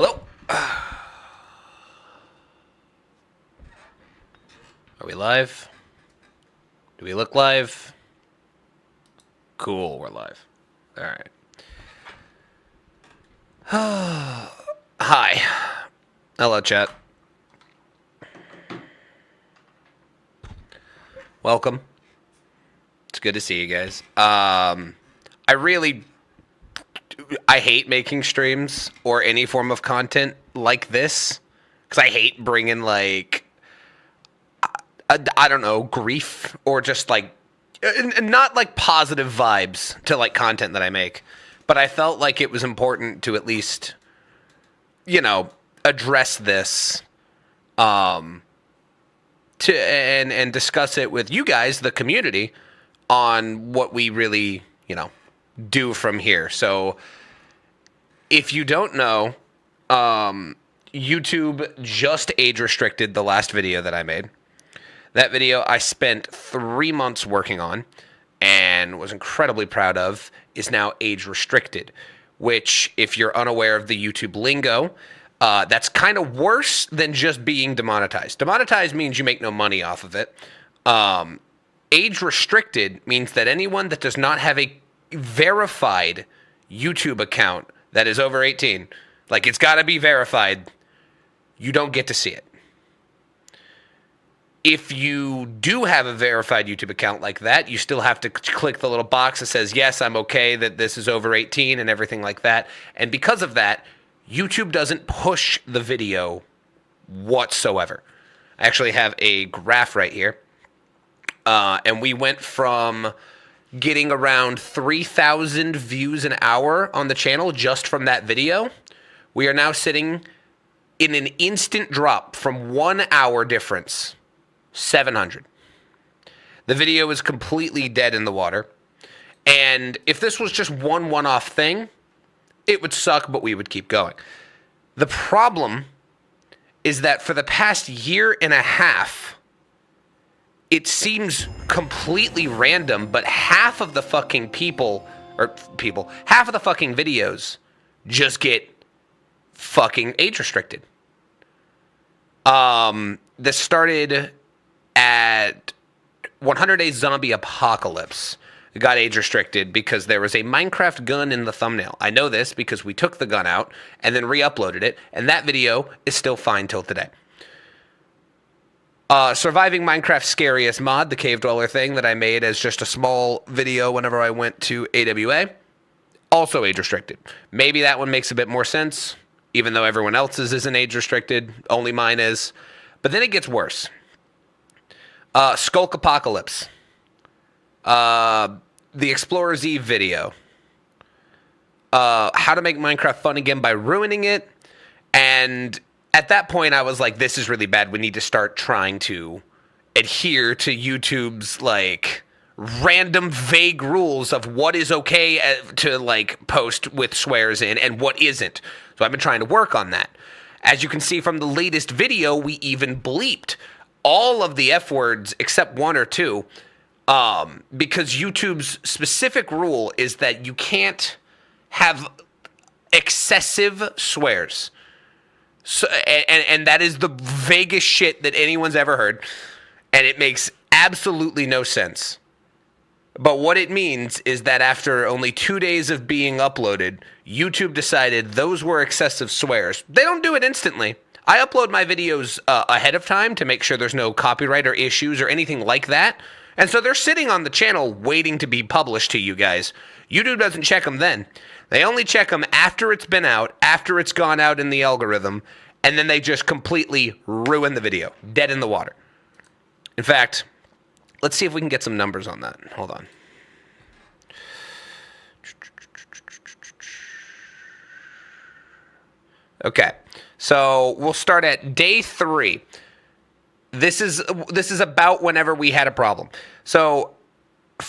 Hello? Are we live? Do we look live? Cool, we're live. Alright. Hi. Hello, chat. Welcome. It's good to see you guys. I hate making streams or any form of content like this because I hate bringing I don't know, grief or just not like positive vibes to like content that I make. But I felt like it was important to at least, address this and discuss it with you guys, the community, on what we really, do from here. So if you don't know, YouTube just age restricted the last video that I made. That video I spent 3 months working on and was incredibly proud of is now age restricted, which, if you're unaware of the YouTube lingo, that's kind of worse than just being demonetized. Demonetized means you make no money off of it. Age restricted means that anyone that does not have a verified YouTube account that is over 18, like it's got to be verified, you don't get to see it. If you do have a verified YouTube account like that, you still have to click the little box that says, yes, I'm okay that this is over 18 and everything like that. And because of that, YouTube doesn't push the video whatsoever. I actually have a graph right here. And we went from getting around 3,000 views an hour on the channel just from that video. We are now sitting in an instant drop from 1 hour difference. 700. The video is completely dead in the water. And if this was just one-off thing, it would suck, but we would keep going. The problem is that for the past year and a half, it seems completely random, but half of the fucking half of the fucking videos just get fucking age restricted. This started at 100 Days Zombie Apocalypse. It got age restricted because there was a Minecraft gun in the thumbnail. I know this because we took the gun out and then re-uploaded it, and that video is still fine till today. Surviving Minecraft's Scariest Mod, the Cave Dweller thing that I made as just a small video whenever I went to AWA, also age restricted. Maybe that one makes a bit more sense, even though everyone else's isn't age restricted, only mine is. But then it gets worse. Skulk Apocalypse. The Explorer's Eve video. How to make Minecraft fun again by ruining it. And at that point, I was like, this is really bad. We need to start trying to adhere to YouTube's, random vague rules of what is okay to, post with swears in and what isn't. So I've been trying to work on that. As you can see from the latest video, we even bleeped all of the F words except one or two, because YouTube's specific rule is that you can't have excessive swears. So, and that is the vaguest shit that anyone's ever heard, and it makes absolutely no sense. But what it means is that after only 2 days of being uploaded, YouTube decided those were excessive swears. They don't do it instantly. I upload my videos ahead of time to make sure there's no copyright or issues or anything like that. And so they're sitting on the channel waiting to be published to you guys. YouTube doesn't check them then. They only check them after it's been out, after it's gone out in the algorithm, and then they just completely ruin the video. Dead in the water. In fact, let's see if we can get some numbers on that. Hold on. Okay. So we'll start at day 3. This is about whenever we had a problem. So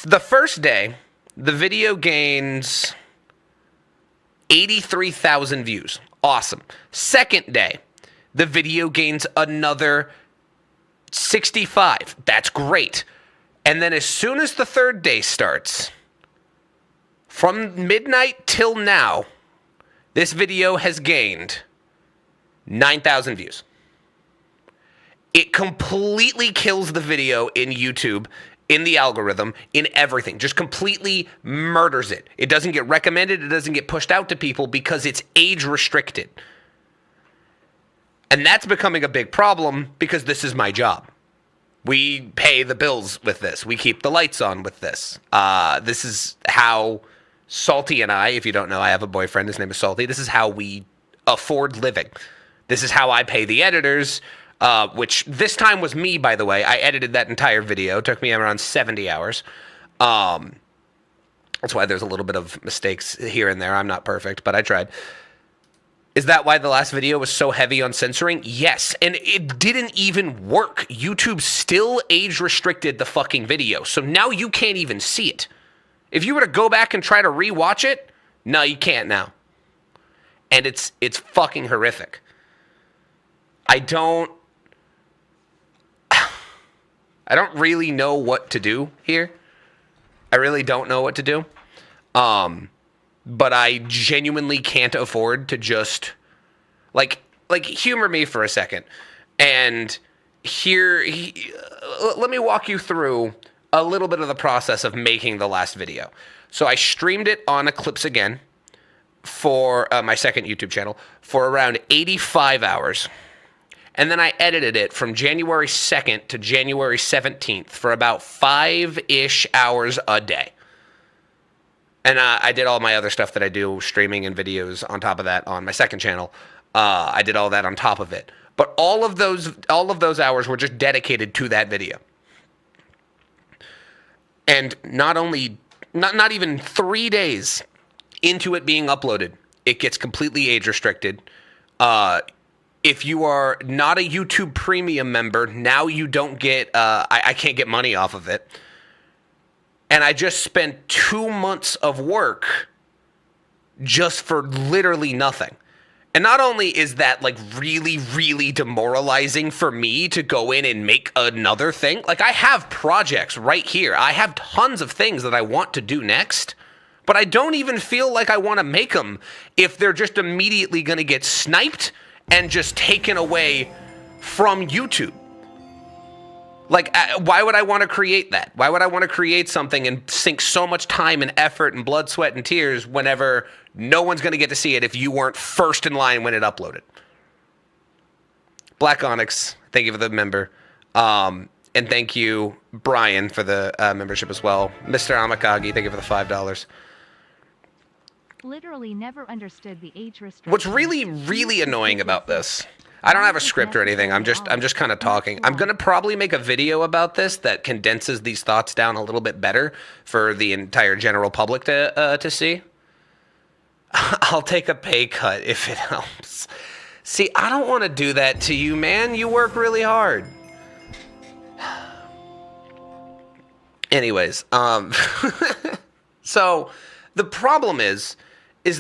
the first day, the video gains 83,000 views. Awesome. Second day, the video gains another 65. That's great. And then as soon as the third day starts, from midnight till now, this video has gained 9,000 views. It completely kills the video in YouTube, in the algorithm, in everything. Just completely murders it. It doesn't get recommended. It doesn't get pushed out to people because it's age restricted. And that's becoming a big problem because this is my job. We pay the bills with this. We keep the lights on with this. This is how Salty and I, if you don't know, I have a boyfriend. His name is Salty. This is how we afford living. This is how I pay the editors, which this time was me, by the way. I edited that entire video. It took me around 70 hours. That's why there's a little bit of mistakes here and there. I'm not perfect, but I tried. Is that why the last video was so heavy on censoring? Yes, and it didn't even work. YouTube still age restricted the fucking video, so now you can't even see it. If you were to go back and try to rewatch it, no, you can't now. And it's fucking horrific. I don't really know what to do here. I really don't know what to do. But I genuinely can't afford to just like humor me for a second. And let me walk you through a little bit of the process of making the last video. So I streamed it on Eclipse again for my second YouTube channel for around 85 hours. And then I edited it from January 2nd to January 17th for about 5-ish hours a day. And I did all my other stuff that I do, streaming and videos on top of that on my second channel. I did all that on top of it. But all of those hours were just dedicated to that video. And not even 3 days into it being uploaded, it gets completely age restricted. If you are not a YouTube Premium member, now you don't get, I can't get money off of it. And I just spent 2 months of work just for literally nothing. And not only is that like really, really demoralizing for me to go in and make another thing, like I have projects right here. I have tons of things that I want to do next, but I don't even feel like I want to make them if they're just immediately going to get sniped and just taken away from YouTube. Like, why would I want to create that? Why would I want to create something and sink so much time and effort and blood, sweat, and tears whenever no one's going to get to see it if you weren't first in line when it uploaded? Black Onyx, thank you for the member. And thank you, Brian, for the membership as well. Mr. Amakagi, thank you for the $5. Literally never understood the age restriction. What's really, really annoying about this, I don't have a script or anything. I'm just kind of talking. I'm going to probably make a video about this that condenses these thoughts down a little bit better for the entire general public to see. I'll take a pay cut if it helps. See, I don't want to do that to you, man. You work really hard. Anyways, so the problem is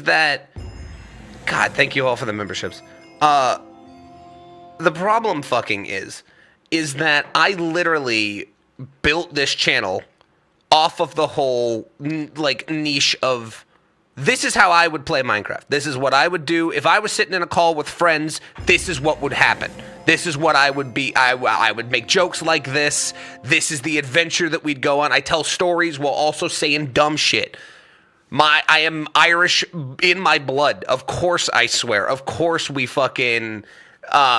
that, God, thank you all for the memberships. The problem fucking is that I literally built this channel off of the whole like niche of this is how I would play Minecraft. This is what I would do if I was sitting in a call with friends. This is what would happen. This is what I would be. I would make jokes like this. This is the adventure that we'd go on. I tell stories while also saying dumb shit. I am Irish in my blood. Of course I swear. Of course we fucking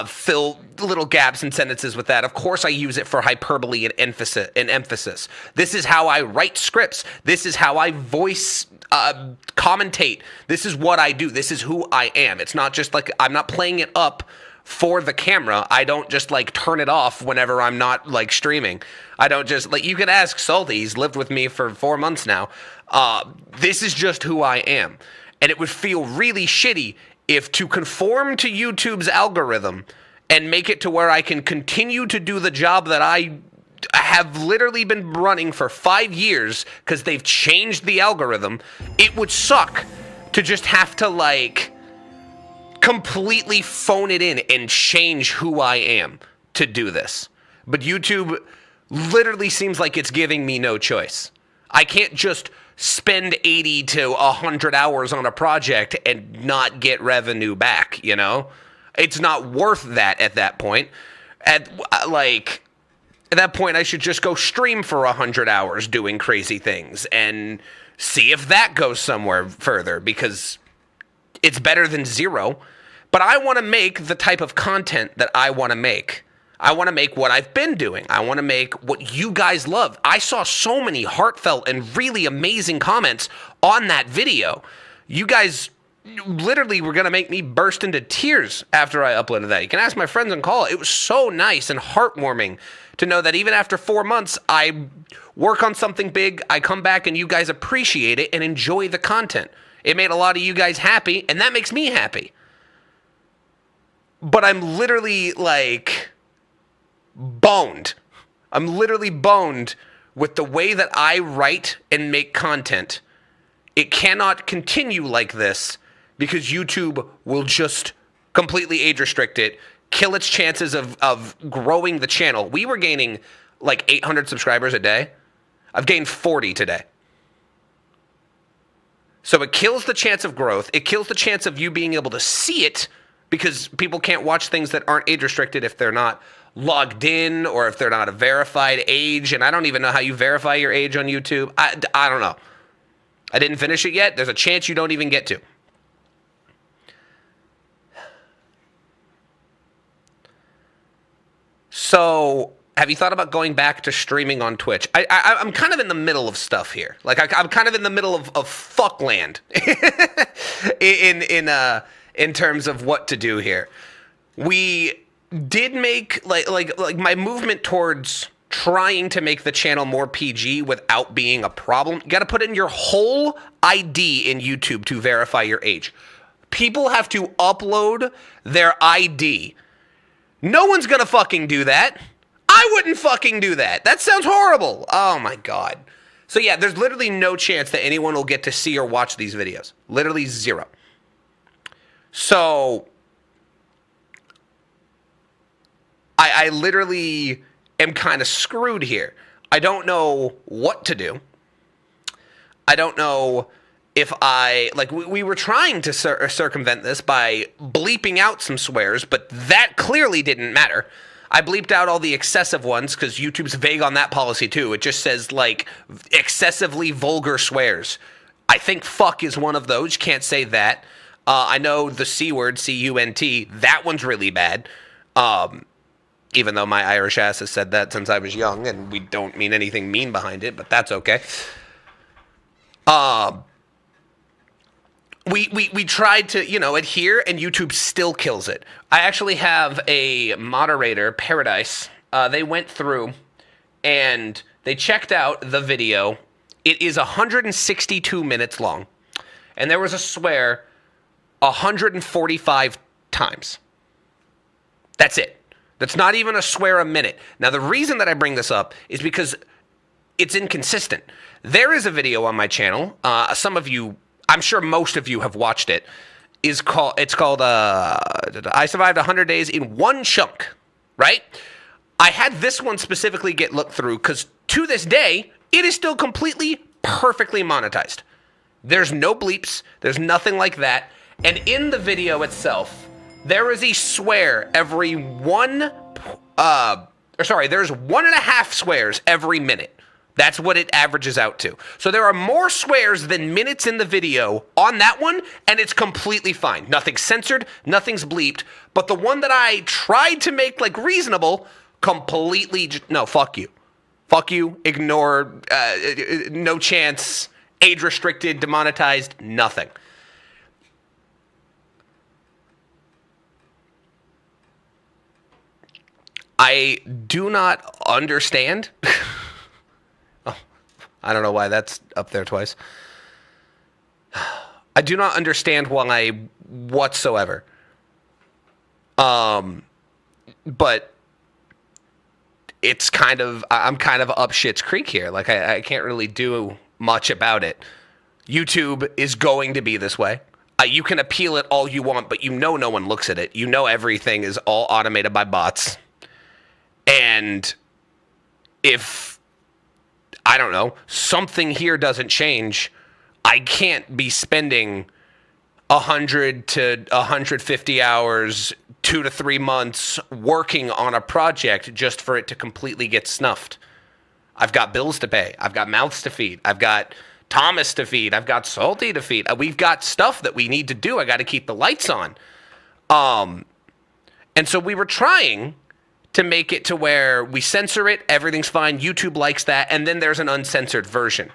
fill little gaps in sentences with that. Of course I use it for hyperbole and emphasis. This is how I write scripts. This is how I voice commentate. This is what I do. This is who I am. It's not just like I'm not playing it up for the camera. I don't just like turn it off whenever I'm not like streaming. I don't just like, you can ask Salty. He's lived with me for 4 months now. This is just who I am. And it would feel really shitty if to conform to YouTube's algorithm and make it to where I can continue to do the job that I have literally been running for 5 years because they've changed the algorithm, it would suck to just have to like completely phone it in and change who I am to do this. But YouTube literally seems like it's giving me no choice. I can't just spend 80 to 100 hours on a project and not get revenue back, you know? It's not worth that at that point. At that point, I should just go stream for 100 hours doing crazy things and see if that goes somewhere further, because it's better than zero. But I want to make the type of content that I want to make. I want to make what I've been doing. I want to make what you guys love. I saw so many heartfelt and really amazing comments on that video. You guys literally were going to make me burst into tears after I uploaded that. You can ask my friends on call. It was so nice and heartwarming to know that even after 4 months, I work on something big, I come back and you guys appreciate it and enjoy the content. It made a lot of you guys happy, and that makes me happy. But I'm literally boned. I'm literally boned with the way that I write and make content. It cannot continue like this because YouTube will just completely age restrict it, kill its chances of growing the channel. We were gaining 800 subscribers a day. I've gained 40 today. So it kills the chance of growth. It kills the chance of you being able to see it, because people can't watch things that aren't age restricted if they're not logged in or if they're not a verified age. And I don't even know how you verify your age on YouTube. I don't know. I didn't finish it yet. There's a chance you don't even get to. So, have you thought about going back to streaming on Twitch? I'm kind of in the middle of stuff here. I'm kind of in the middle of fuckland in terms of what to do here. We did make my movement towards trying to make the channel more PG without being a problem. You got to put in your whole ID in YouTube to verify your age. People have to upload their ID. No one's gonna fucking do that. I wouldn't fucking do that. That sounds horrible. Oh my God. So yeah, there's literally no chance that anyone will get to see or watch these videos. Literally zero. So I literally am kind of screwed here. I don't know what to do. I don't know if we were trying to circumvent this by bleeping out some swears, but that clearly didn't matter. I bleeped out all the excessive ones because YouTube's vague on that policy too. It just says excessively vulgar swears. I think fuck is one of those. You can't say that. I know the C word, C-U-N-T, that one's really bad. Even though my Irish ass has said that since I was young, and we don't mean anything mean behind it, but that's okay. We tried to, adhere, and YouTube still kills it. I actually have a moderator, Paradise. They went through and they checked out the video. It is 162 minutes long. And there was a swear 145 times. That's it. That's not even a swear a minute. Now, the reason that I bring this up is because it's inconsistent. There is a video on my channel. Some of you, I'm sure most of you have watched it. It's called I Survived 100 Days in One Chunk, right? I had this one specifically get looked through because to this day, it is still completely, perfectly monetized. There's no bleeps. There's nothing like that. And in the video itself, there is a swear every there's 1.5 swears every minute. That's what it averages out to. So there are more swears than minutes in the video on that one, and it's completely fine. Nothing's censored, nothing's bleeped. But the one that I tried to make reasonable, completely, no, fuck you. Fuck you, ignore, no chance, age restricted, demonetized, nothing. I do not understand. I don't know why that's up there twice. I do not understand why whatsoever. But it's I'm kind of up shit's creek here. I can't really do much about it. YouTube is going to be this way. You can appeal it all you want, but no one looks at it. Everything is all automated by bots. And if, I don't know, something here doesn't change, I can't be spending 100 to 150 hours 2 to 3 months working on a project just for it to completely get snuffed. I've got bills to pay. I've got mouths to feed. I've got Thomas to feed. I've got Salty to feed. We've got stuff that we need to do. I got to keep the lights on. And so we were trying to make it to where we censor it, everything's fine, YouTube likes that, and then there's an uncensored version,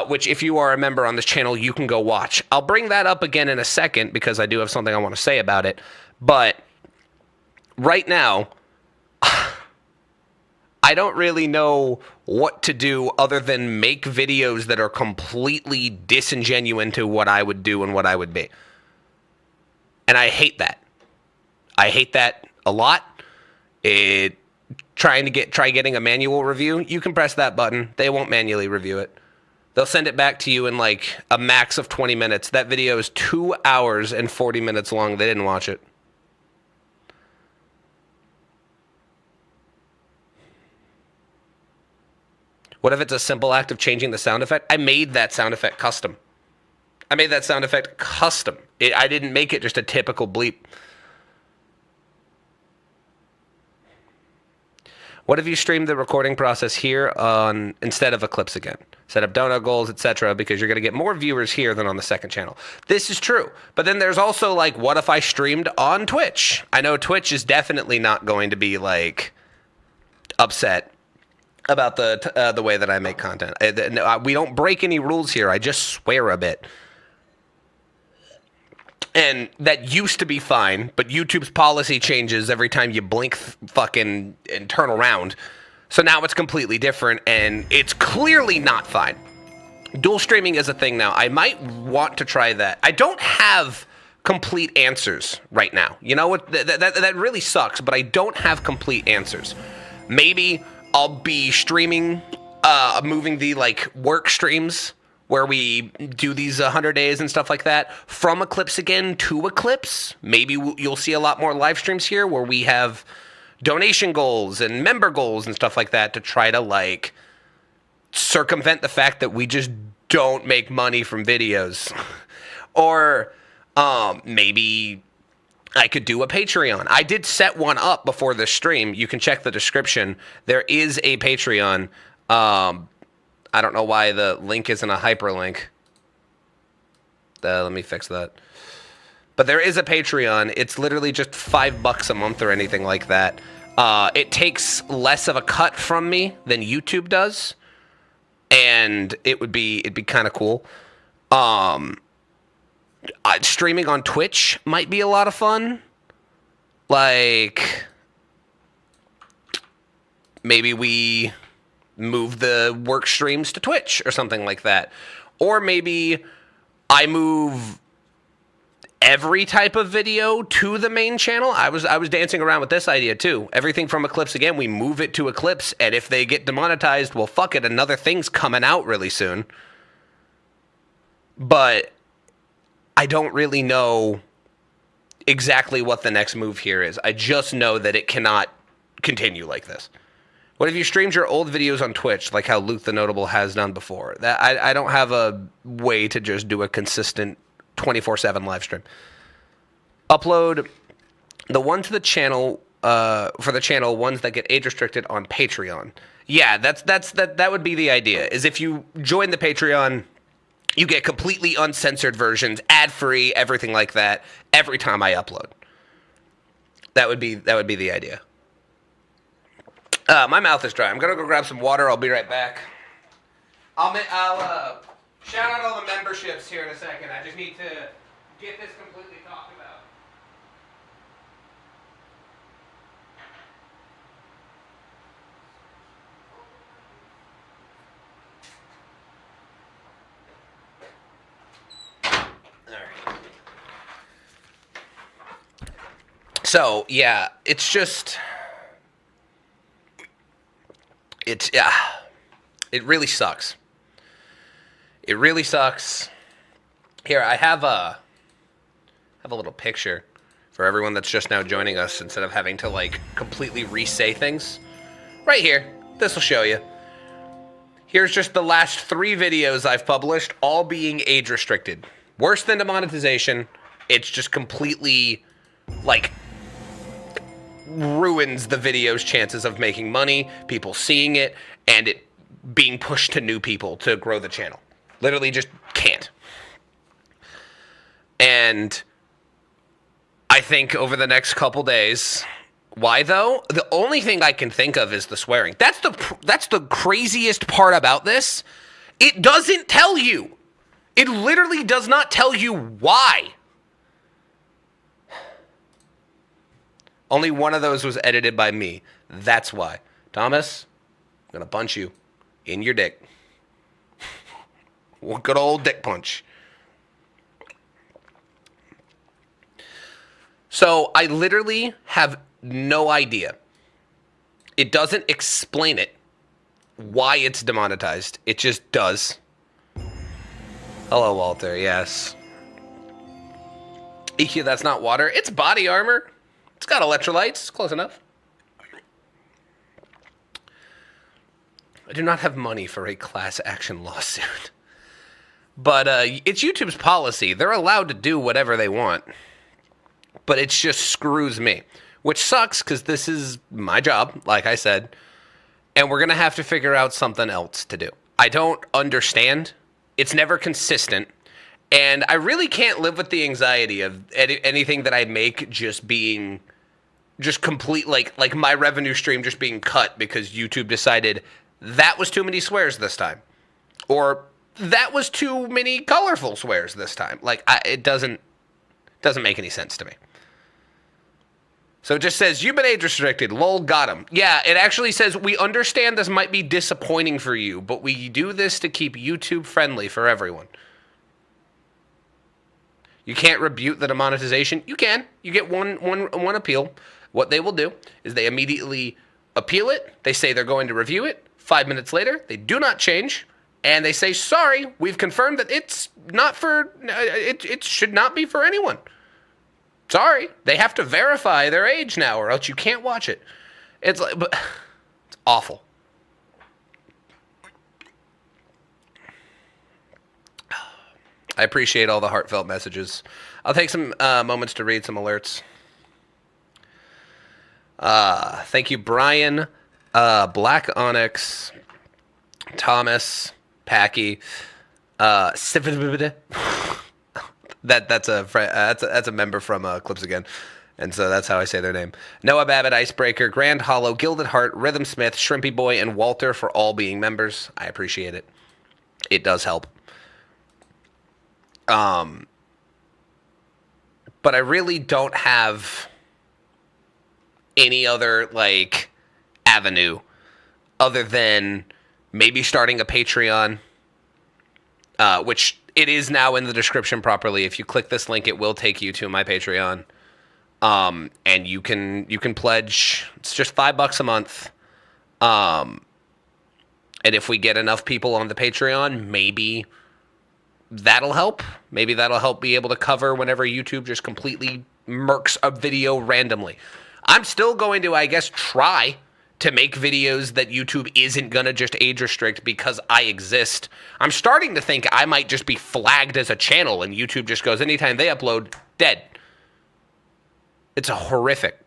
which if you are a member on this channel, you can go watch. I'll bring that up again in a second because I do have something I want to say about it. But right now, I don't really know what to do other than make videos that are completely disingenuous to what I would do and what I would be. And I hate that. I hate that a lot. Try getting a manual review. You can press that button. They won't manually review it. They'll send it back to you in like a max of 20 minutes. That video is 2 hours and 40 minutes long. They didn't watch it. What if it's a simple act of changing the sound effect? I made that sound effect custom. I didn't make it just a typical bleep. What if you streamed the recording process here on instead of Eclipse again? Set up donut goals, etc., because you're going to get more viewers here than on the second channel. This is true. But then there's also like, what if I streamed on Twitch? I know Twitch is definitely not going to be like upset about the way that I make content. We don't break any rules here. I just swear a bit. And that used to be fine, but YouTube's policy changes every time you blink fucking and turn around. So now it's completely different, and it's clearly not fine. Dual streaming is a thing now. I might want to try that. I don't have complete answers right now. You know what? That really sucks, but I don't have complete answers. Maybe I'll be streaming, moving the like work streams where we do these 100 days and stuff like that from Eclipse again to Eclipse. Maybe you'll see a lot more live streams here where we have donation goals and member goals and stuff like that to try to like circumvent the fact that we just don't make money from videos. Or maybe I could do a Patreon. I did set one up before this stream. You can check the description. There is a Patreon. I don't know why the link isn't a hyperlink. Let me fix that. But there is a Patreon. It's literally just $5 a month or anything like that. It takes less of a cut from me than YouTube does, and it'd be kind of cool. Streaming on Twitch might be a lot of fun. Like, maybe we move the work streams to Twitch or something like that. Or maybe I move every type of video to the main channel. I was dancing around with this idea too. Everything from Eclipse again, we move it to Eclipse, and if they get demonetized, well, fuck it, another thing's coming out really soon. But I don't really know exactly what the next move here is. I just know that it cannot continue like this. What if you streamed your old videos on Twitch, like how Luke the Notable has done before? That I don't have a way to just do a consistent 24/7 live stream. Upload the one to the channel for the channel, ones that get age restricted on Patreon. Yeah, that would be the idea. Is if you join the Patreon, you get completely uncensored versions, ad-free, everything like that, every time I upload. That would be the idea. My mouth is dry. I'm gonna go grab some water. I'll be right back. I'll shout out all the memberships here in a second. I just need to get this completely talked about. All right. So yeah, it's just. It really sucks. It really sucks. Here, I have a little picture for everyone that's just now joining us instead of having to like completely re-say things. Right here. This will show you. Here's just the last 3 videos I've published, all being age restricted. Worse than demonetization. It's just completely like ruins the video's chances of making money, people seeing it, and it being pushed to new people to grow the channel. Literally just can't. And I think over the next couple days, why though? The only thing I can think of is the swearing. That's the craziest part about this. It doesn't tell you. It literally does not tell you why. Only one of those was edited by me. That's why. Thomas, I'm going to punch you in your dick. One good old dick punch. So I literally have no idea. It doesn't explain it, why it's demonetized. It just does. Hello, Walter. Yes. EQ, that's not water. It's body armor. It's got electrolytes. Close enough. I do not have money for a class action lawsuit. But it's YouTube's policy. They're allowed to do whatever they want. But it just screws me. Which sucks because this is my job, like I said. And we're going to have to figure out something else to do. I don't understand. It's never consistent. And I really can't live with the anxiety of anything that I make just being just complete, like my revenue stream just being cut because YouTube decided that was too many swears this time. Or that was too many colorful swears this time. Like, it doesn't make any sense to me. So it just says, you've been age restricted. Lol, got him. Yeah, it actually says, we understand this might be disappointing for you, but we do this to keep YouTube friendly for everyone. You can't rebuke the demonetization. You can. You get one appeal. What they will do is they immediately appeal it. They say they're going to review it. 5 minutes later, they do not change. And they say, sorry, we've confirmed that it's not for, it should not be for anyone. Sorry, they have to verify their age now or else you can't watch it. It's like, but it's awful. I appreciate all the heartfelt messages. I'll take some moments to read some alerts. Thank you, Brian, Black Onyx, Thomas, Packy, that's a member from Clips Again, and so that's how I say their name. Noah Babbitt, Icebreaker, Grand Hollow, Gilded Heart, Rhythm Smith, Shrimpy Boy, and Walter for all being members. I appreciate it. It does help. But I really don't have any other avenue other than maybe starting a Patreon, which it is now in the description properly. If you click this link, it will take you to my Patreon. And you can pledge. It's just $5 a month. And if we get enough people on the Patreon, maybe that'll help. Maybe that'll help be able to cover whenever YouTube just completely murks a video randomly. I'm still going to, I guess, try to make videos that YouTube isn't going to just age restrict because I exist. I'm starting to think I might just be flagged as a channel and YouTube just goes, anytime they upload, dead. It's horrific.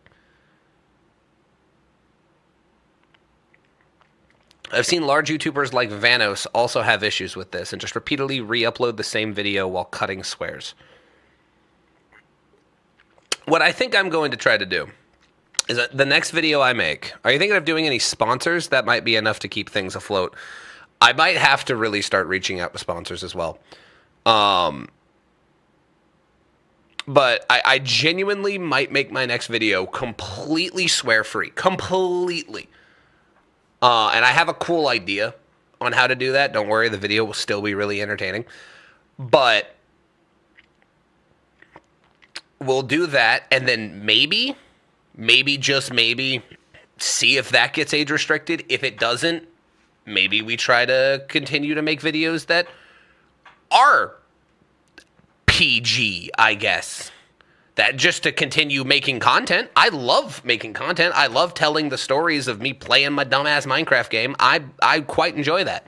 I've seen large YouTubers like Vanos also have issues with this and just repeatedly re-upload the same video while cutting swears. What I think I'm going to try to do is that the next video I make, are you thinking of doing any sponsors? That might be enough to keep things afloat. I might have to really start reaching out to sponsors as well. But I genuinely might make my next video completely swear-free. Completely. And I have a cool idea on how to do that. Don't worry, the video will still be really entertaining. But we'll do that, and then maybe, just maybe, see if that gets age restricted. If it doesn't, maybe we try to continue to make videos that are PG, I guess. That just to continue making content. I love making content. I love telling the stories of me playing my dumbass Minecraft game. I quite enjoy that.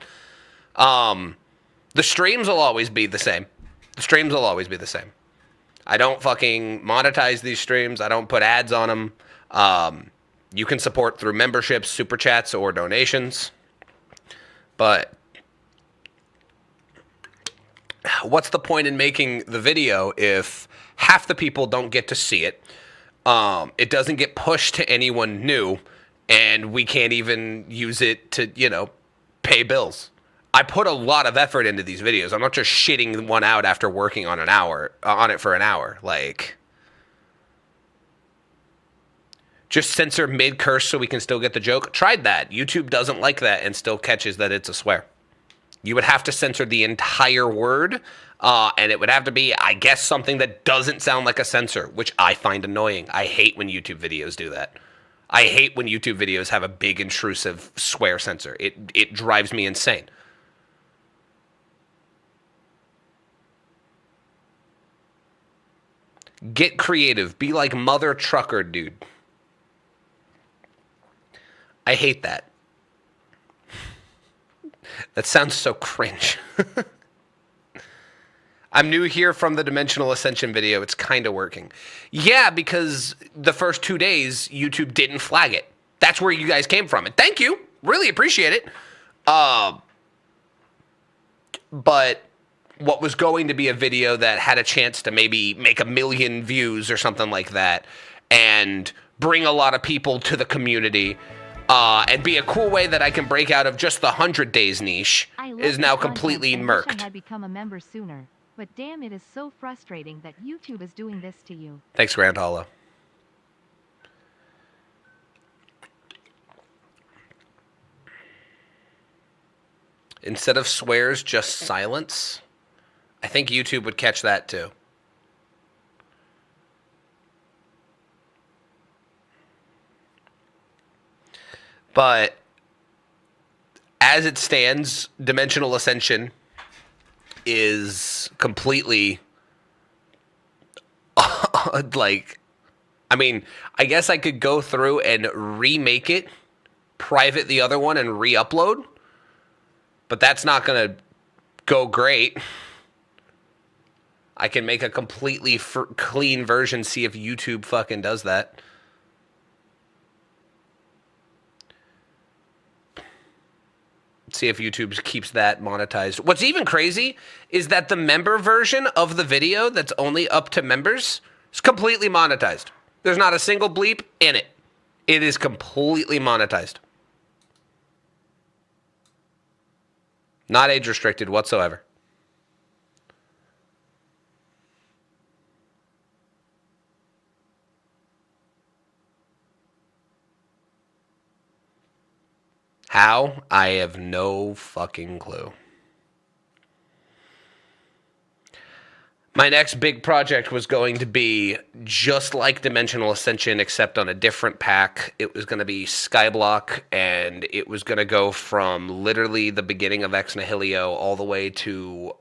The streams will always be the same. I don't fucking monetize these streams. I don't put ads on them. You can support through memberships, super chats, or donations. But what's the point in making the video if half the people don't get to see it? It doesn't get pushed to anyone new, and we can't even use it to, pay bills. I put a lot of effort into these videos. I'm not just shitting one out after working on it for an hour. Like, just censor mid-curse so we can still get the joke. Tried that. YouTube doesn't like that and still catches that it's a swear. You would have to censor the entire word, and it would have to be, I guess, something that doesn't sound like a censor, which I find annoying. I hate when YouTube videos do that. I hate when YouTube videos have a big, intrusive swear censor. It drives me insane. Get creative. Be like Mother Trucker, dude. I hate that. That sounds so cringe. I'm new here from the Dimensional Ascension video. It's kind of working. Yeah, because the first 2 days, YouTube didn't flag it. That's where you guys came from. And thank you. Really appreciate it. But what was going to be a video that had a chance to maybe make 1 million views or something like that and bring a lot of people to the community and be a cool way that I can break out of just the 100 days niche is now completely murked. I wish I had become a member sooner, but damn, it is so frustrating that YouTube is doing this to you. Thanks, Grand Hollow. Instead of swears, just silence. I think YouTube would catch that too. But as it stands, Dimensional Ascension is completely like, I mean, I guess I could go through and remake it, private the other one, and re-upload, but that's not going to go great. I can make a completely clean version, see if YouTube fucking does that. See if YouTube keeps that monetized. What's even crazy is that the member version of the video that's only up to members is completely monetized. There's not a single bleep in it. It is completely monetized. Not age restricted whatsoever. How? I have no fucking clue. My next big project was going to be just like Dimensional Ascension, except on a different pack. It was going to be Skyblock, and it was going to go from literally the beginning of Ex Nihilio all the way to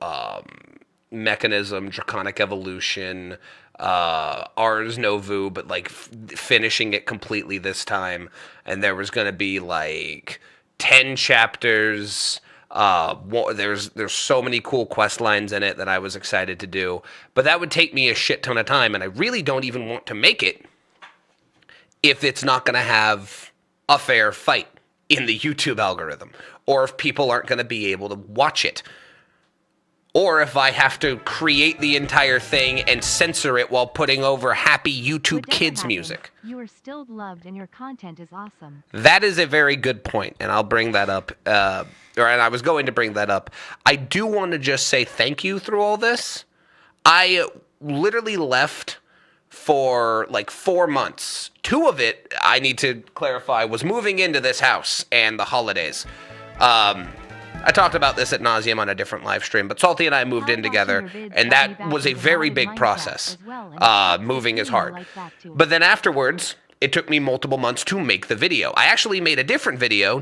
Mechanism, Draconic Evolution, Ars Novu, but like finishing it completely this time. And there was going to be like 10 chapters. There's so many cool quest lines in it that I was excited to do, but that would take me a shit ton of time, and I really don't even want to make it if it's not going to have a fair fight in the YouTube algorithm, or if people aren't going to be able to watch it, or if I have to create the entire thing and censor it while putting over happy YouTube Kids music. You are still loved and your content is awesome. That is a very good point, and I'll bring that up. And I was going to bring that up. I do want to just say thank you through all this. I literally left for like 4 months. 2 of it, I need to clarify, was moving into this house and the holidays. I talked about this at nauseum on a different live stream, but Salty and I moved in together, and that was a very big process. Moving is hard. But then afterwards, it took me multiple months to make the video. I actually made a different video.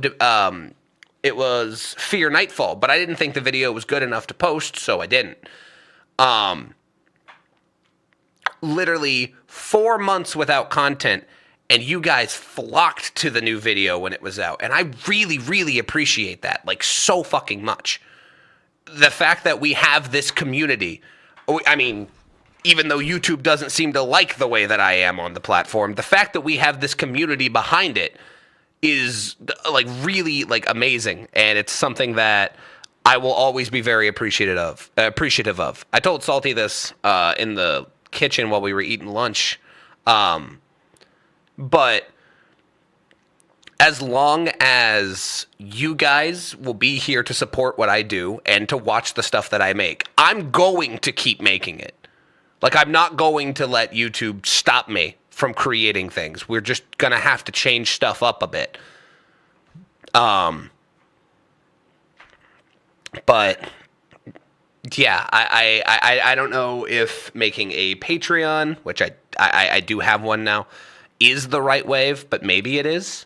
It was Fear Nightfall, but I didn't think the video was good enough to post, so I didn't. Literally 4 months without content, and you guys flocked to the new video when it was out. And I really, really appreciate that, like, so fucking much. The fact that we have this community, I mean, even though YouTube doesn't seem to like the way that I am on the platform, the fact that we have this community behind it is like really like amazing, and it's something that I will always be very appreciative of. I told Salty this in the kitchen while we were eating lunch, but as long as you guys will be here to support what I do and to watch the stuff that I make, I'm going to keep making it. Like, I'm not going to let YouTube stop me from creating things. We're just going to have to change stuff up a bit. But yeah, I don't know if making a Patreon, which I do have one now, is the right wave, but maybe it is.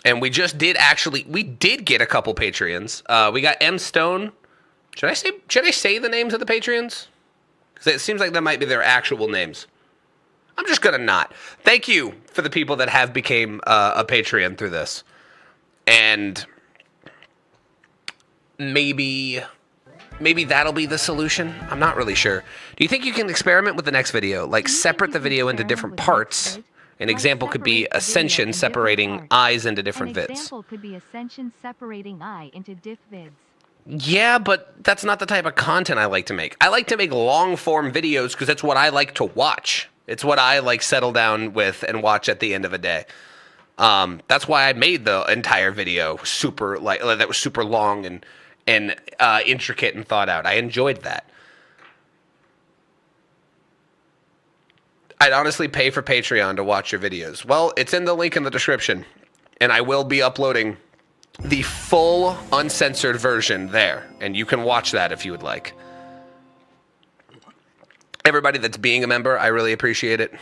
And we just did we did get a couple Patreons. We got M Stone. Should I say the names of the Patreons? Because it seems like that might be their actual names. I'm just gonna not. Thank you for the people that have became a Patreon through this. And maybe that'll be the solution. I'm not really sure. Do you think you can experiment with the next video? Like, separate the video into different parts? An example could be Ascension separating eyes into different vids. An example could be Ascension separating eye into diff vids. Yeah, but that's not the type of content I like to make. I like to make long-form videos because that's what I like to watch. It's what I like settle down with and watch at the end of a day. That's why I made the entire video super that was super long and intricate and thought out. I enjoyed that. I'd honestly pay for Patreon to watch your videos. Well, it's in the link in the description, and I will be uploading the full uncensored version there, and you can watch that if you would like. Everybody that's being a member, I really appreciate it.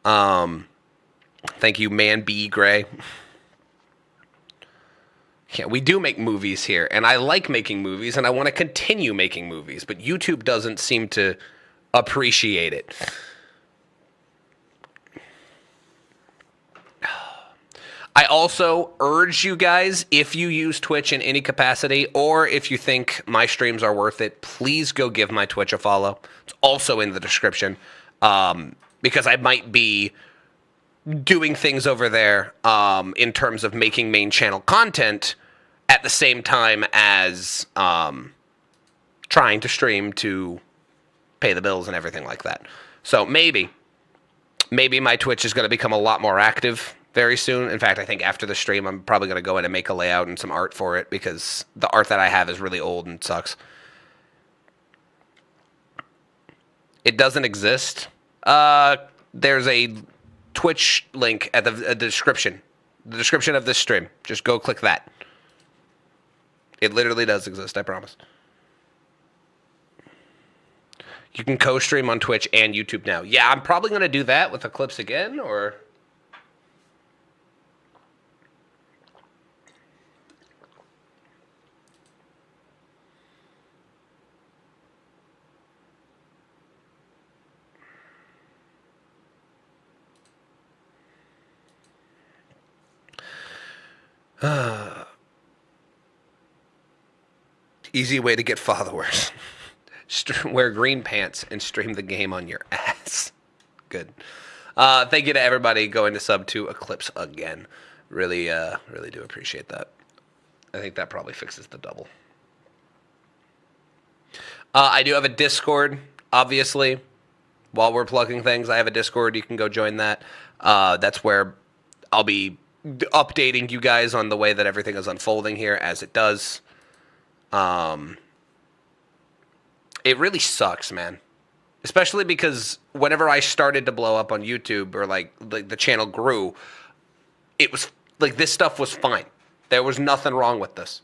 Thank you, Man B. Gray. Yeah, we do make movies here, and I like making movies, and I want to continue making movies, but YouTube doesn't seem to appreciate it. I also urge you guys, if you use Twitch in any capacity, or if you think my streams are worth it, please go give my Twitch a follow. It's also in the description, because I might be doing things over there in terms of making main channel content at the same time as trying to stream to pay the bills and everything like that. So maybe my Twitch is going to become a lot more active very soon. In fact, I think after the stream, I'm probably going to go in and make a layout and some art for it, because the art that I have is really old and sucks. It doesn't exist. There's a Twitch link at the description. The description of this stream. Just go click that. It literally does exist, I promise. You can co-stream on Twitch and YouTube now. Yeah, I'm probably going to do that with Eclipse again, or... Easy way to get followers. Wear green pants and stream the game on your ass. Good. Thank you to everybody going to sub to Eclipse again. Really do appreciate that. I think that probably fixes the double. I do have a Discord, obviously. While we're plugging things, I have a Discord. You can go join that. That's where I'll be updating you guys on the way that everything is unfolding here as it does. It really sucks, man. Especially because whenever I started to blow up on YouTube, or like the channel grew, it was like this stuff was fine. There was nothing wrong with this.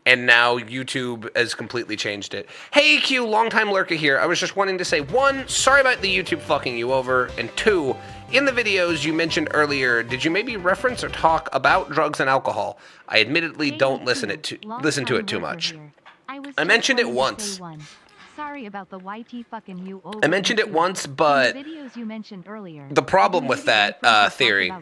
And now YouTube has completely changed it. Hey Q, longtime lurker here. I was just wanting to say, 1, sorry about the YouTube fucking you over, and 2, in the videos you mentioned earlier, did you maybe reference or talk about drugs and alcohol? I admittedly don't listen to it too much. I mentioned it once. Sorry about the YT fucking you I mentioned it once, but the videos you mentioned earlier, the problem with that theory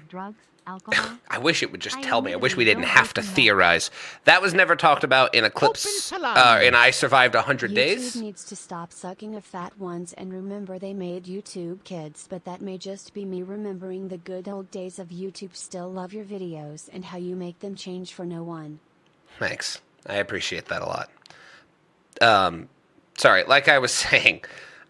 Alcohol? I wish it would just I tell me. I wish we literally didn't don't have to open that. theorize. That was never talked about in Eclipse, Open salami. in I Survived 100 YouTube Days. needs to stop sucking a fat ones and remember they made YouTube Kids, but that may just be me remembering the good old days of YouTube. Still love your videos and how you make them change for no one. Thanks. I appreciate that a lot. Sorry, like I was saying,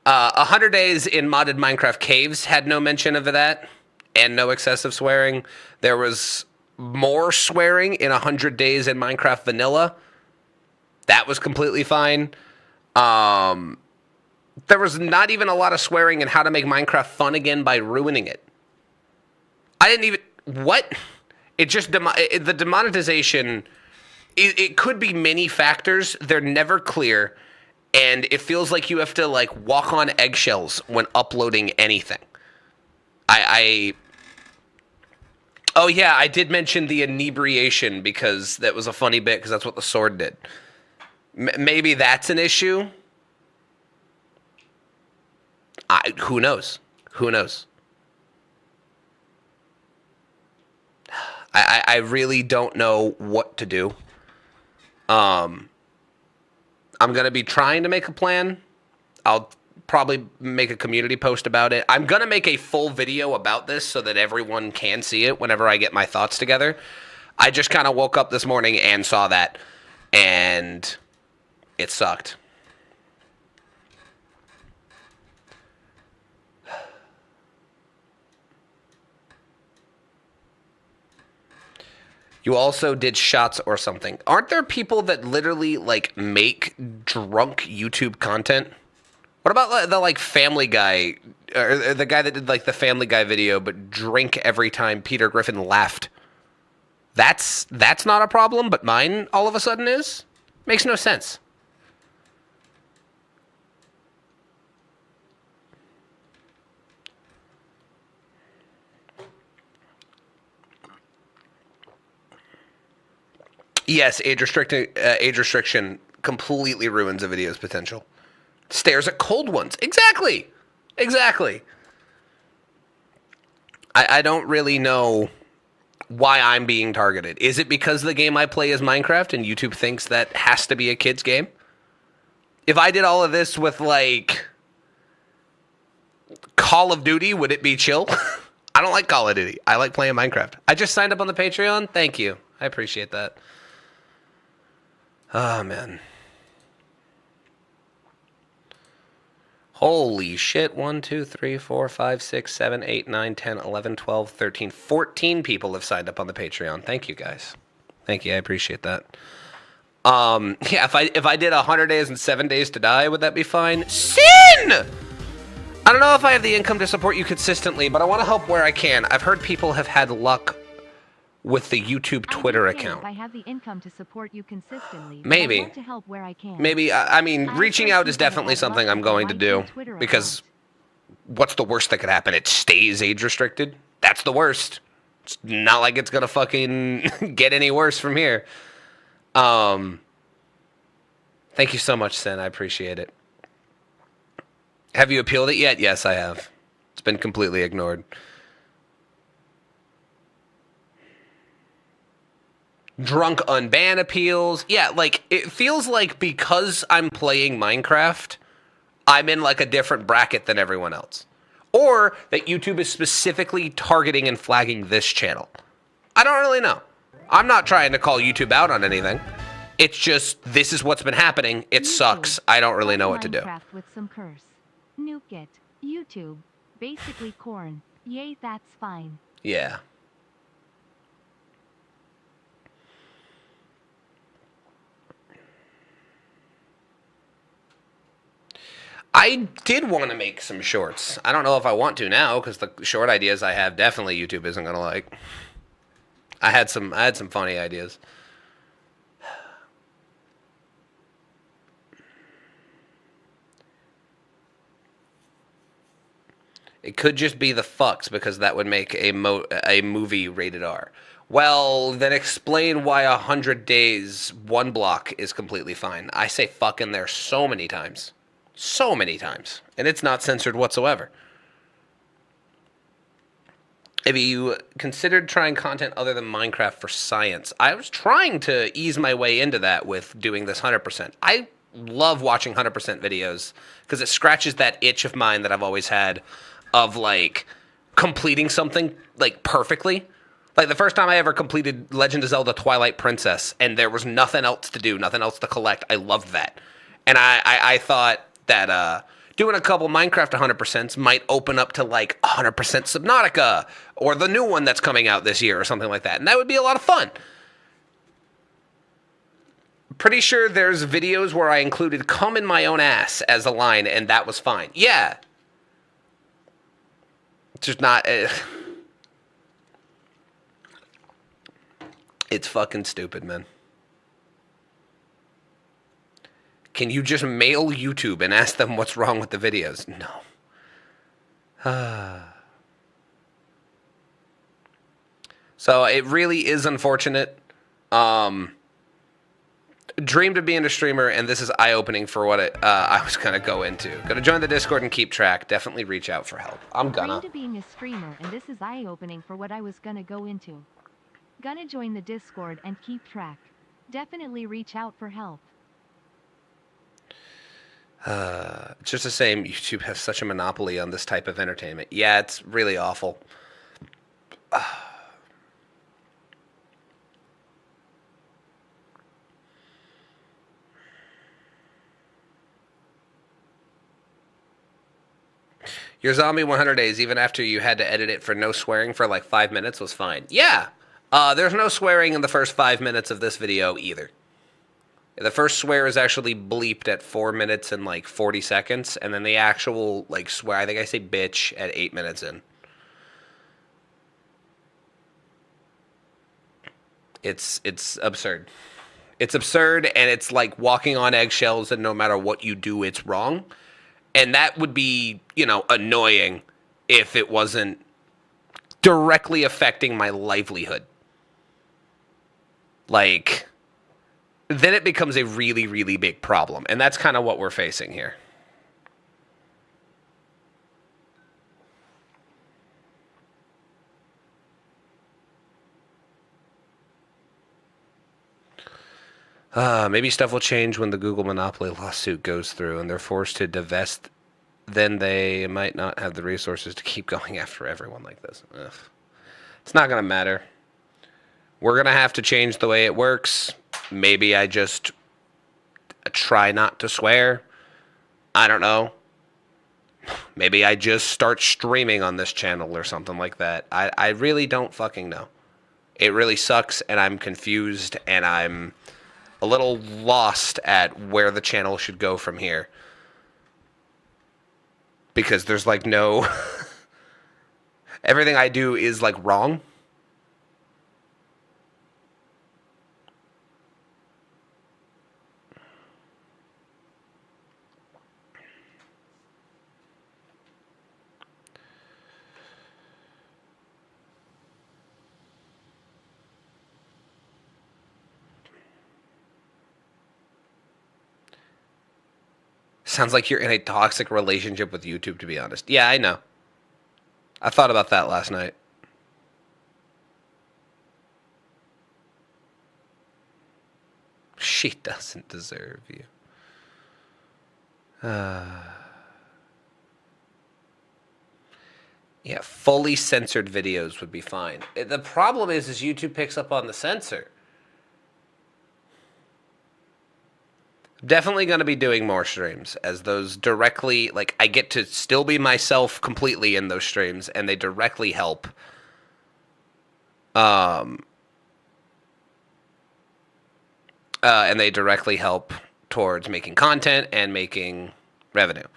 100 Days in Modded Minecraft Caves had no mention of that and no excessive swearing. There was more swearing in 100 Days in Minecraft Vanilla. That was completely fine. There was not even a lot of swearing in How to Make Minecraft Fun Again by Ruining It. I didn't even... What? It just... the demonetization... It could be many factors. They're never clear. And it feels like you have to, like, walk on eggshells when uploading anything. Oh, yeah, I did mention the inebriation because that was a funny bit because that's what the sword did. Maybe that's an issue. Who knows? Who knows? I really don't know what to do. I'm going to be trying to make a plan. I'll probably make a community post about it. I'm going to make a full video about this so that everyone can see it whenever I get my thoughts together. I just kind of woke up this morning and saw that, and it sucked. You also did shots or something. Aren't there people that literally, like, make drunk YouTube content? What about the, like, Family Guy, or the guy that did, like, the Family Guy video, but drink every time Peter Griffin laughed? That's not a problem, but mine all of a sudden is? Makes no sense. Yes, age restriction completely ruins a video's potential. Stares at cold ones. Exactly. I don't really know why I'm being targeted. Is it because the game I play is Minecraft and YouTube thinks that has to be a kid's game? If I did all of this with, like, Call of Duty, would it be chill? I don't like Call of Duty. I like playing Minecraft. I just signed up on the Patreon. Thank you. I appreciate that. Oh, man. Holy shit. 1, 2, 3, 4, 5, 6, 7, 8, 9, 10, 11, 12, 13, 14 people have signed up on the Patreon. Thank you, guys. Thank you. I appreciate that. Yeah, if I did 100 days and 7 days to die, would that be fine? Sin! I don't know if I have the income to support you consistently, but I want to help where I can. I've heard people have had luck with the YouTube Twitter account. If I have the income to support you consistently, Maybe. I want to help where I can. Maybe, I mean, reaching out is definitely something I'm going to do, because what's the worst that could happen? It stays age restricted? That's the worst. It's not like it's going to fucking get any worse from here. Thank you so much, Sin. I appreciate it. Have you appealed it yet? Yes, I have. It's been completely ignored. Drunk unban appeals. Yeah, like, it feels like because I'm playing Minecraft, I'm in, like, a different bracket than everyone else. Or that YouTube is specifically targeting and flagging this channel. I don't really know. I'm not trying to call YouTube out on anything. It's just, this is what's been happening. It sucks. I don't really know what to do. Minecraft with some curse. Nuke it. YouTube. Basically corn. Yay, that's fine. Yeah. I did want to make some shorts. I don't know if I want to now, because the short ideas I have definitely YouTube isn't going to like. I had some funny ideas. It could just be the fucks, because that would make a movie rated R. Well, then explain why 100 Days, one block is completely fine. I say fuck in there so many times. So many times. And it's not censored whatsoever. Have you considered trying content other than Minecraft for science? I was trying to ease my way into that with doing this 100%. I love watching 100% videos because it scratches that itch of mine that I've always had of like completing something like perfectly. Like the first time I ever completed Legend of Zelda Twilight Princess and there was nothing else to do, nothing else to collect. I loved that. And I thought that doing a couple Minecraft 100% might open up to like 100% Subnautica or the new one that's coming out this year or something like that. And that would be a lot of fun. Pretty sure there's videos where I included "come in my own ass" as a line, and that was fine. Yeah. It's just not... It's fucking stupid, man. Can you just mail YouTube and ask them what's wrong with the videos? No. So it really is unfortunate. Dreamed of being a streamer, and this is eye-opening for what I was going to go into. Going to join the Discord and keep track. Definitely reach out for help. I'm gonna. Dreamed of being a streamer, and this is eye-opening for what I was gonna go into. Gonna join the Discord and keep track. Definitely reach out for help. It's just the same. YouTube has such a monopoly on this type of entertainment. Yeah, it's really awful. Your zombie 100 days, even after you had to edit it for no swearing for like 5 minutes, was fine. Yeah. There's no swearing in the first 5 minutes of this video either. The first swear is actually bleeped at 4 minutes and like 40 seconds, and then the actual like swear, I think I say bitch at 8 minutes in. It's absurd. It's absurd, and it's like walking on eggshells, and no matter what you do, it's wrong. And that would be, you know, annoying if it wasn't directly affecting my livelihood. Like, then it becomes a really, really big problem. And that's kind of what we're facing here. Maybe stuff will change when the Google monopoly lawsuit goes through and they're forced to divest. Then they might not have the resources to keep going after everyone like this. Ugh. It's not going to matter. We're going to have to change the way it works. Maybe I just try not to swear. I don't know. Maybe I just start streaming on this channel or something like that. I really don't fucking know. It really sucks, and I'm confused, and I'm a little lost at where the channel should go from here. Because there's like no... Everything I do is like wrong. Sounds like you're in a toxic relationship with YouTube, to be honest. Yeah, I know. I thought about that last night. She doesn't deserve you. Yeah, fully censored videos would be fine. The problem is YouTube picks up on the censor. Definitely going to be doing more streams as those directly, like, I get to still be myself completely in those streams, and they directly help. And they directly help towards making content and making revenue.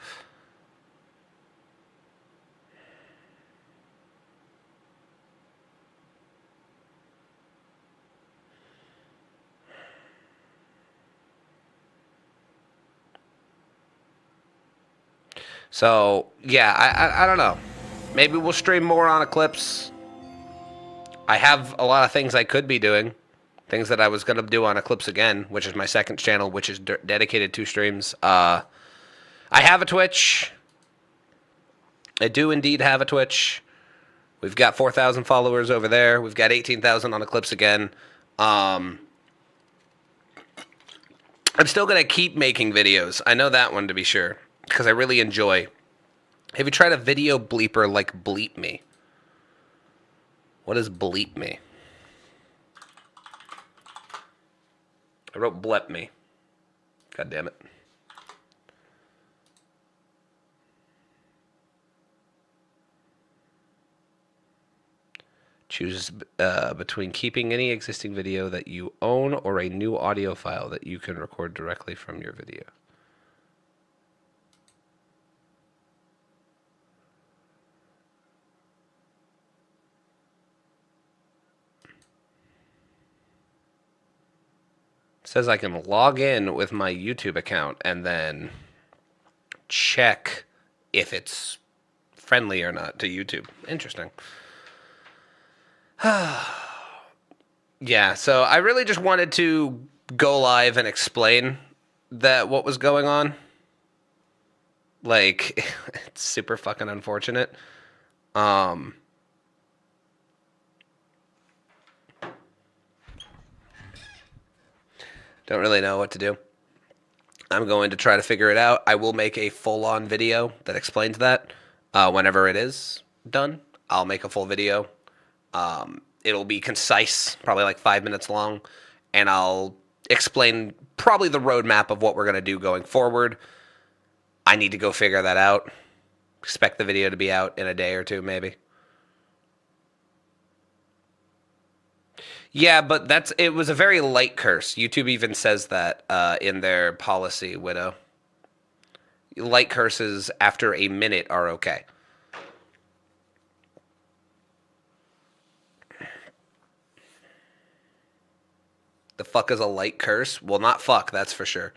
So, yeah, I don't know. Maybe we'll stream more on Eclipse. I have a lot of things I could be doing. Things that I was going to do on Eclipse again, which is my second channel, which is dedicated to streams. I have a Twitch. I do indeed have a Twitch. We've got 4,000 followers over there. We've got 18,000 on Eclipse again. I'm still going to keep making videos. I know that one to be sure, because I really enjoy. Have you tried a video bleeper like Bleep Me? What is Bleep Me? I wrote Blep Me. God damn it. Choose between keeping any existing video that you own or a new audio file that you can record directly from your video. It says I can log in with my YouTube account and then check if it's friendly or not to YouTube. Interesting. Yeah, so I really just wanted to go live and explain that what was going on. Like, it's super fucking unfortunate. Don't really know what to do. I'm going to try to figure it out. I will make a full-on video that explains that. Whenever it is done, I'll make a full video. It'll be concise, probably like 5 minutes long, and I'll explain probably the roadmap of what we're going to do going forward. I need to go figure that out. Expect the video to be out in a day or two, maybe. Yeah, but it was a very light curse. YouTube even says that in their policy, Widow. Light curses after a minute are okay. The fuck is a light curse? Well, not fuck, that's for sure.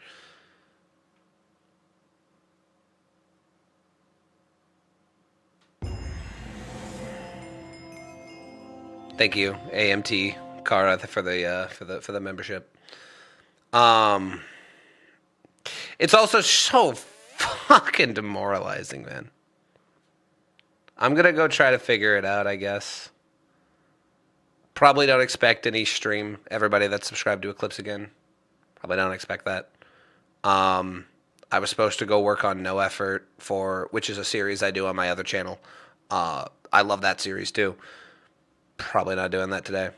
Thank you, AMT Kara, for the membership. It's also so fucking demoralizing, man. I'm gonna go try to figure it out, I guess. Probably don't expect any stream. Everybody that's subscribed to Eclipse again, probably don't expect that. I was supposed to go work on No Effort which is a series I do on my other channel. I love that series too. Probably not doing that today.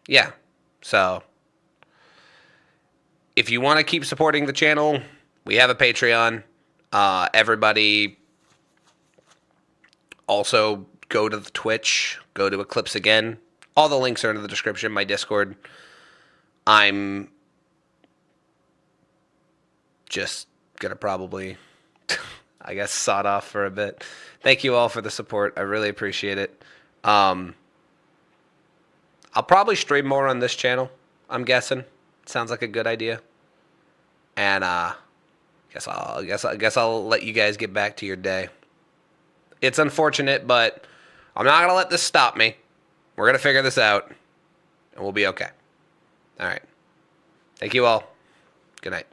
Yeah. So, if you want to keep supporting the channel, we have a Patreon. Everybody also go to the Twitch, go to Eclipse again. All the links are in the description, my Discord. I'm just gonna probably, I guess, sod off for a bit. Thank you all for the support. I really appreciate it. I'll probably stream more on this channel, I'm guessing. Sounds like a good idea. And guess I'll let you guys get back to your day. It's unfortunate, but I'm not gonna let this stop me. We're gonna figure this out, and we'll be okay. All right. Thank you all. Good night.